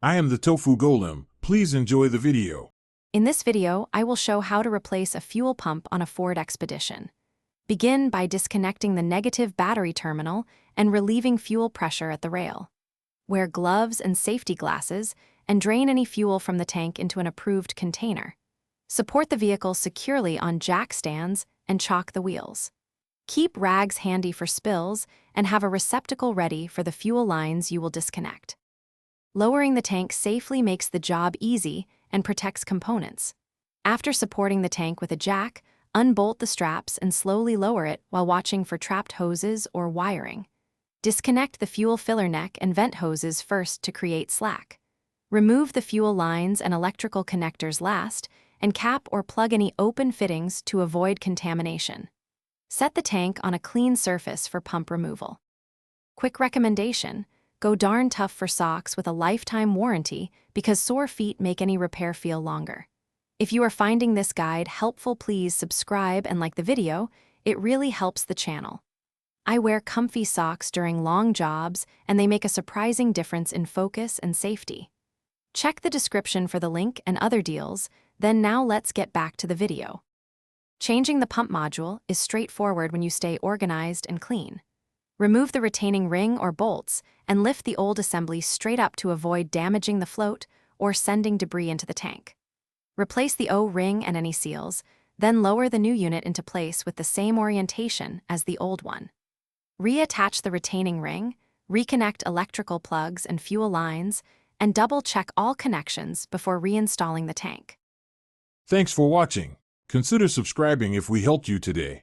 I am the Tofu Golem. Please enjoy the video. In this video, I will show how to replace a fuel pump on a Ford Expedition. Begin by disconnecting the negative battery terminal and relieving fuel pressure at the rail. Wear gloves and safety glasses and drain any fuel from the tank into an approved container. Support the vehicle securely on jack stands and chock the wheels. Keep rags handy for spills and have a receptacle ready for the fuel lines you will disconnect. Lowering the tank safely makes the job easy and protects components. After supporting the tank with a jack, unbolt the straps and slowly lower it while watching for trapped hoses or wiring. Disconnect the fuel filler neck and vent hoses first to create slack. Remove the fuel lines and electrical connectors last, and cap or plug any open fittings to avoid contamination. Set the tank on a clean surface for pump removal. Quick recommendation: go darn tough for socks with a lifetime warranty because sore feet make any repair feel longer. If you are finding this guide helpful, please subscribe and like the video. It really helps the channel. I wear comfy socks during long jobs, and they make a surprising difference in focus and safety. Check the description for the link and other deals. Then now let's get back to the video. Changing the pump module is straightforward when you stay organized and clean. Remove the retaining ring or bolts and lift the old assembly straight up to avoid damaging the float or sending debris into the tank. Replace the O-ring and any seals, then lower the new unit into place with the same orientation as the old one. Reattach the retaining ring, reconnect electrical plugs and fuel lines, and double-check all connections before reinstalling the tank. Thanks for watching. Consider subscribing if we helped you today.